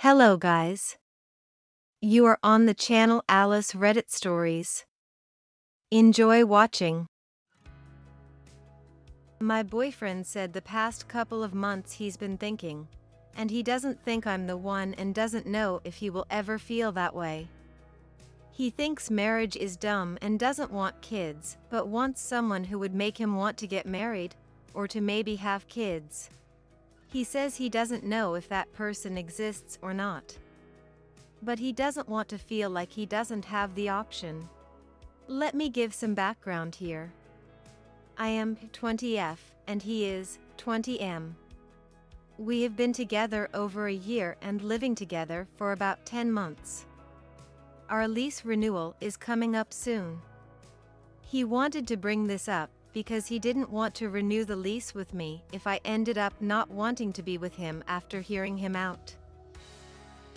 Hello guys. You are on the channel Alice Reddit Stories. Enjoy watching. My boyfriend said the past couple of months he's been thinking, and he doesn't think I'm the one and doesn't know if he will ever feel that way. He thinks marriage is dumb and doesn't want kids, but wants someone who would make him want to get married, or to maybe have kids. He says he doesn't know if that person exists or not. But he doesn't want to feel like he doesn't have the option. Let me give some background here. I am 20F and he is 20M. We have been together over a year and living together for about 10 months. Our lease renewal is coming up soon. He wanted to bring this up because he didn't want to renew the lease with me if I ended up not wanting to be with him after hearing him out.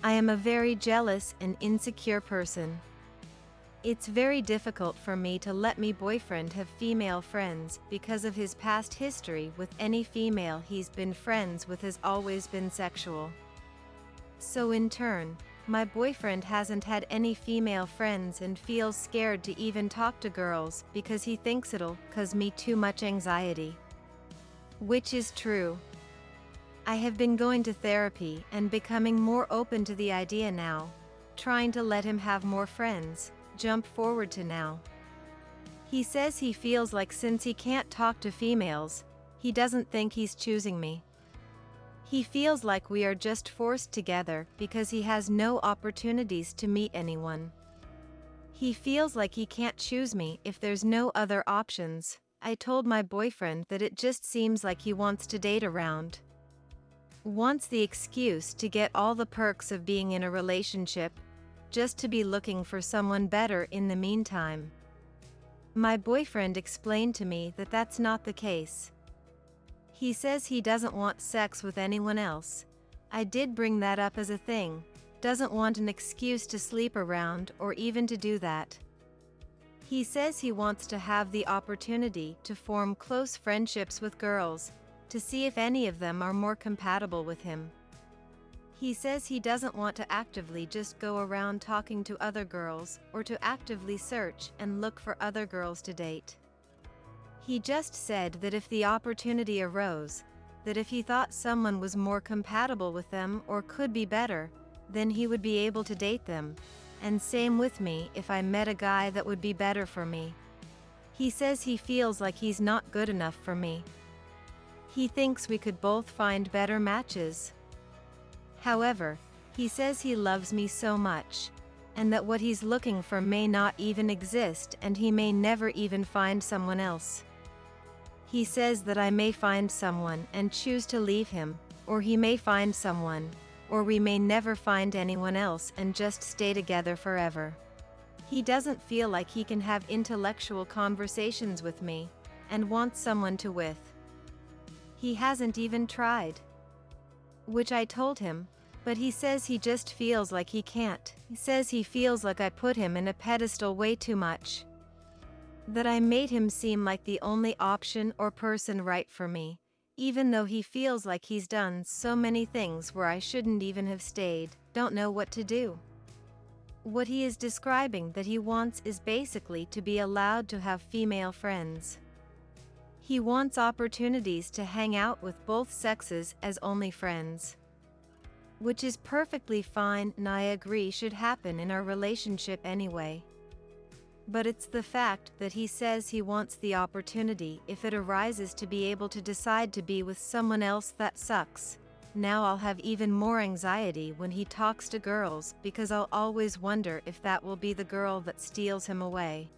I am a very jealous and insecure person. It's very difficult for me to let my boyfriend have female friends because of his past history with any female he's been friends with has always been sexual. So in turn, my boyfriend hasn't had any female friends and feels scared to even talk to girls because he thinks it'll cause me too much anxiety. Which is true. I have been going to therapy and becoming more open to the idea now, trying to let him have more friends, jump forward to now. He says he feels like since he can't talk to females, he doesn't think he's choosing me. He feels like we are just forced together because he has no opportunities to meet anyone. He feels like he can't choose me if there's no other options. I told my boyfriend that it just seems like he wants to date around. Wants the excuse to get all the perks of being in a relationship, just to be looking for someone better in the meantime. My boyfriend explained to me that that's not the case. He says he doesn't want sex with anyone else. I did bring that up as a thing, doesn't want an excuse to sleep around or even to do that. He says he wants to have the opportunity to form close friendships with girls, to see if any of them are more compatible with him. He says he doesn't want to actively just go around talking to other girls or to actively search and look for other girls to date. He just said that if the opportunity arose, that if he thought someone was more compatible with them or could be better, then he would be able to date them, and same with me if I met a guy that would be better for me. He says he feels like he's not good enough for me. He thinks we could both find better matches. However, he says he loves me so much, and that what he's looking for may not even exist and he may never even find someone else. He says that I may find someone and choose to leave him, or he may find someone, or we may never find anyone else and just stay together forever. He doesn't feel like he can have intellectual conversations with me, and wants someone to with. He hasn't even tried. Which I told him, but he says he just feels like he can't. He says he feels like I put him in a pedestal way too much. That I made him seem like the only option or person right for me, even though he feels like he's done so many things where I shouldn't even have stayed, don't know what to do. What he is describing that he wants is basically to be allowed to have female friends. He wants opportunities to hang out with both sexes as only friends. Which is perfectly fine and I agree should happen in our relationship anyway. But it's the fact that he says he wants the opportunity if it arises to be able to decide to be with someone else that sucks. Now I'll have even more anxiety when he talks to girls because I'll always wonder if that will be the girl that steals him away.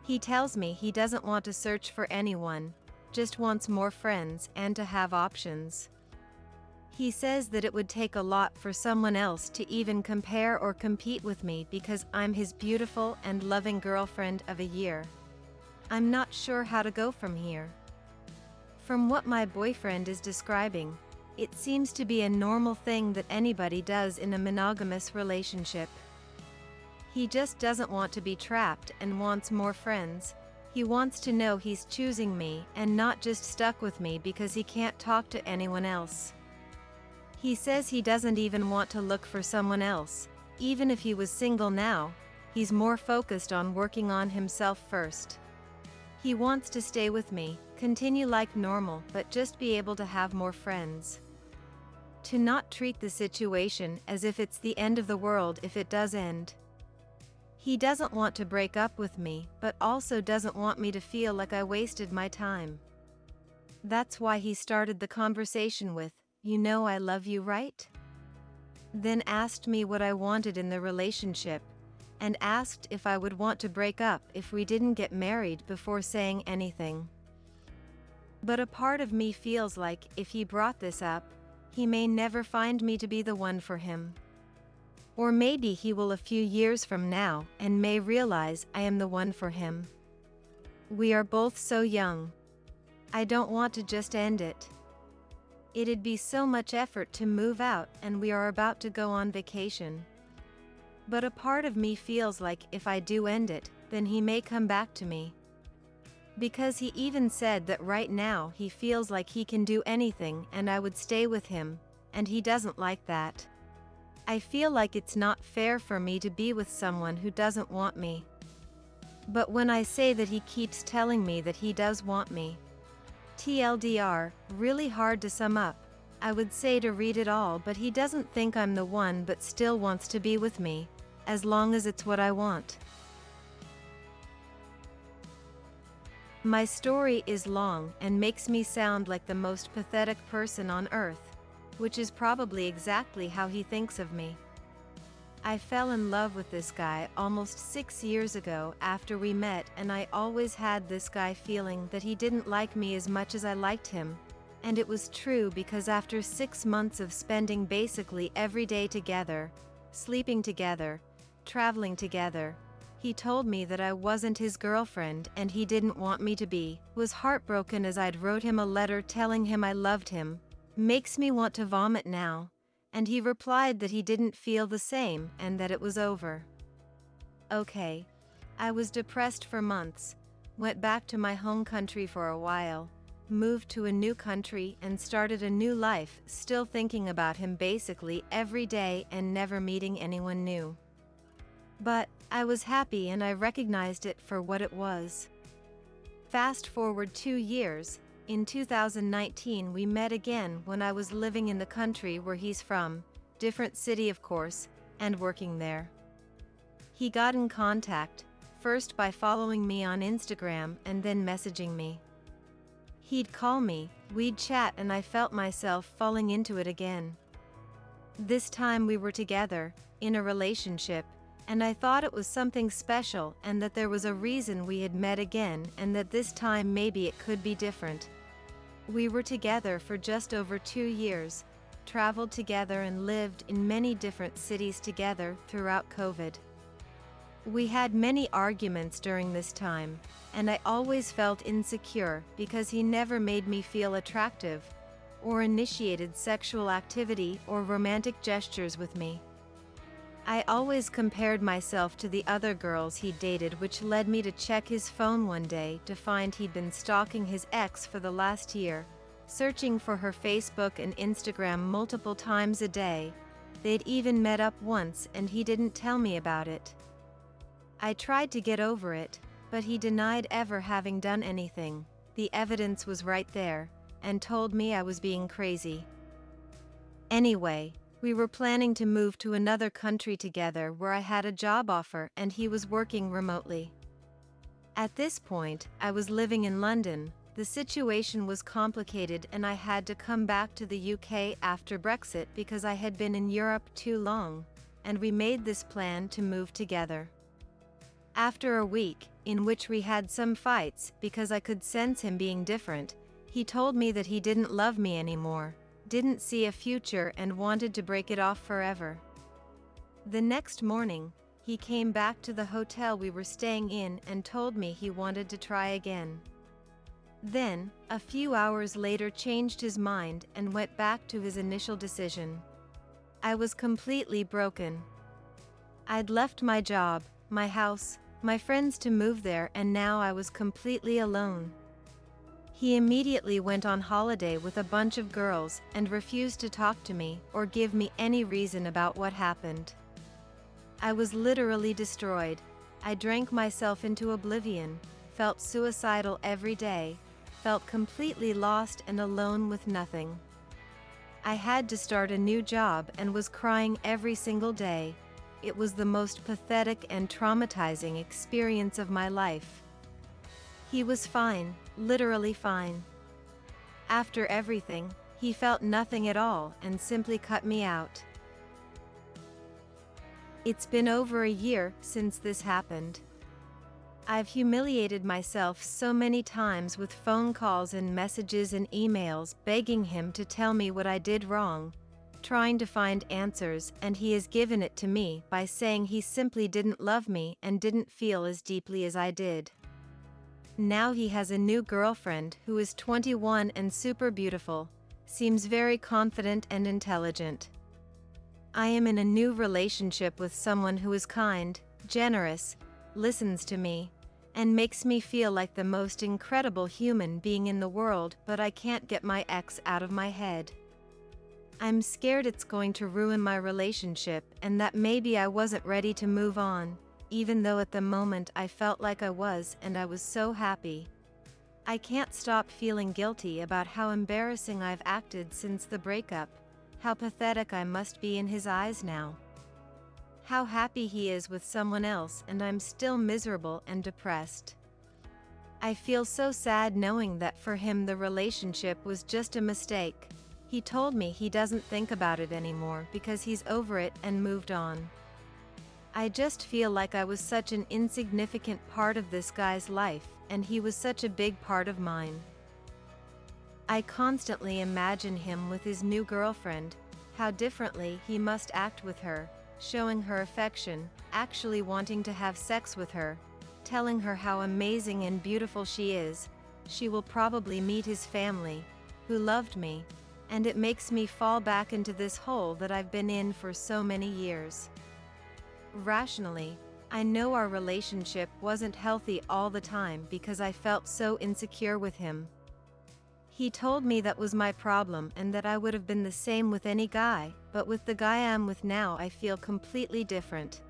He tells me he doesn't want to search for anyone, just wants more friends and to have options. He says that it would take a lot for someone else to even compare or compete with me because I'm his beautiful and loving girlfriend of a year. I'm not sure how to go from here. From what my boyfriend is describing, it seems to be a normal thing that anybody does in a monogamous relationship. He just doesn't want to be trapped and wants more friends. He wants to know he's choosing me and not just stuck with me because he can't talk to anyone else. He says he doesn't even want to look for someone else. Even if he was single now, he's more focused on working on himself first. He wants to stay with me, continue like normal, but just be able to have more friends. To not treat the situation as if it's the end of the world if it does end. He doesn't want to break up with me, but also doesn't want me to feel like I wasted my time. That's why he started the conversation with, "You know I love you, right?" Then asked me what I wanted in the relationship, and asked if I would want to break up if we didn't get married before saying anything. But a part of me feels like if he brought this up, he may never find me to be the one for him. Or maybe he will a few years from now and may realize I am the one for him. We are both so young. I don't want to just end it. It'd be so much effort to move out, and we are about to go on vacation. But a part of me feels like if I do end it, then he may come back to me. Because he even said that right now he feels like he can do anything and I would stay with him, and he doesn't like that. I feel like it's not fair for me to be with someone who doesn't want me. But when I say that he keeps telling me that he does want me. TLDR, really hard to sum up. I would say to read it all, but he doesn't think I'm the one but still wants to be with me, as long as it's what I want. My story is long and makes me sound like the most pathetic person on earth, which is probably exactly how he thinks of me. I fell in love with this guy almost 6 years ago after we met, and I always had this guy feeling that he didn't like me as much as I liked him. And it was true because after 6 months of spending basically every day together, sleeping together, traveling together, he told me that I wasn't his girlfriend and he didn't want me to be. Was heartbroken as I'd wrote him a letter telling him I loved him. Makes me want to vomit now. And he replied that he didn't feel the same and that it was over. Okay. I was depressed for months, went back to my home country for a while, moved to a new country and started a new life, still thinking about him basically every day and never meeting anyone new. But I was happy and I recognized it for what it was. Fast forward 2 years. In 2019 we met again when I was living in the country where he's from, different city of course, and working there. He got in contact, first by following me on Instagram and then messaging me. He'd call me, we'd chat, and I felt myself falling into it again. This time we were together, in a relationship, and I thought it was something special and that there was a reason we had met again and that this time maybe it could be different. We were together for just over 2 years, traveled together and lived in many different cities together throughout COVID. We had many arguments during this time, and I always felt insecure because he never made me feel attractive or initiated sexual activity or romantic gestures with me. I always compared myself to the other girls he dated, which led me to check his phone one day to find he'd been stalking his ex for the last year, searching for her Facebook and Instagram multiple times a day. They'd even met up once and he didn't tell me about it. I tried to get over it, but he denied ever having done anything. The evidence was right there, and told me I was being crazy. Anyway, we were planning to move to another country together where I had a job offer and he was working remotely. At this point, I was living in London. The situation was complicated and I had to come back to the UK after Brexit because I had been in Europe too long, and we made this plan to move together. After a week, in which we had some fights because I could sense him being different, he told me that he didn't love me anymore, didn't see a future and wanted to break it off forever. The next morning, he came back to the hotel we were staying in and told me he wanted to try again. Then, a few hours later changed his mind and went back to his initial decision. I was completely broken. I'd left my job, my house, my friends to move there, and now I was completely alone. He immediately went on holiday with a bunch of girls and refused to talk to me or give me any reason about what happened. I was literally destroyed. I drank myself into oblivion, felt suicidal every day, felt completely lost and alone with nothing. I had to start a new job and was crying every single day. It was the most pathetic and traumatizing experience of my life. He was fine, literally fine. After everything, he felt nothing at all and simply cut me out. It's been over a year since this happened. I've humiliated myself so many times with phone calls and messages and emails begging him to tell me what I did wrong, trying to find answers, and he has given it to me by saying he simply didn't love me and didn't feel as deeply as I did. Now he has a new girlfriend who is 21 and super beautiful, seems very confident and intelligent. I am in a new relationship with someone who is kind, generous, listens to me, and makes me feel like the most incredible human being in the world, but I can't get my ex out of my head. I'm scared it's going to ruin my relationship and that maybe I wasn't ready to move on, even though at the moment I felt like I was and I was so happy. I can't stop feeling guilty about how embarrassing I've acted since the breakup, how pathetic I must be in his eyes now. How happy he is with someone else and I'm still miserable and depressed. I feel so sad knowing that for him the relationship was just a mistake. He told me he doesn't think about it anymore because he's over it and moved on. I just feel like I was such an insignificant part of this guy's life, and he was such a big part of mine. I constantly imagine him with his new girlfriend, how differently he must act with her, showing her affection, actually wanting to have sex with her, telling her how amazing and beautiful she is. She will probably meet his family, who loved me, and it makes me fall back into this hole that I've been in for so many years. Rationally, I know our relationship wasn't healthy all the time because I felt so insecure with him. He told me that was my problem and that I would have been the same with any guy, but with the guy I'm with now I feel completely different.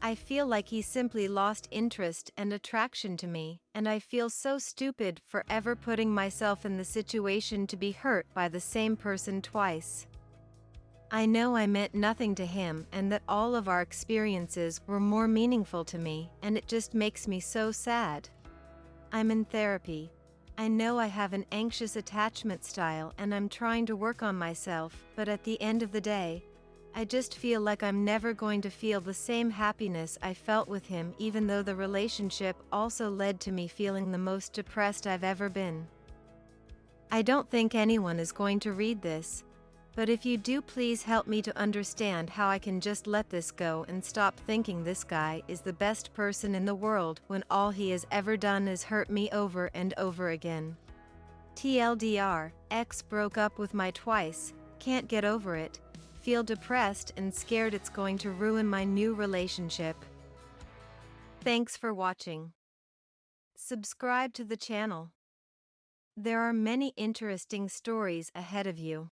I feel like he simply lost interest and attraction to me, and I feel so stupid for ever putting myself in the situation to be hurt by the same person twice. I know I meant nothing to him and that all of our experiences were more meaningful to me, and it just makes me so sad. I'm in therapy. I know I have an anxious attachment style and I'm trying to work on myself, but at the end of the day, I just feel like I'm never going to feel the same happiness I felt with him, even though the relationship also led to me feeling the most depressed I've ever been. I don't think anyone is going to read this, but if you do, please help me to understand how I can just let this go and stop thinking this guy is the best person in the world when all he has ever done is hurt me over and over again. TLDR, ex broke up with my twice, can't get over it, feel depressed and scared it's going to ruin my new relationship. Thanks for watching. Subscribe to the channel. There are many interesting stories ahead of you.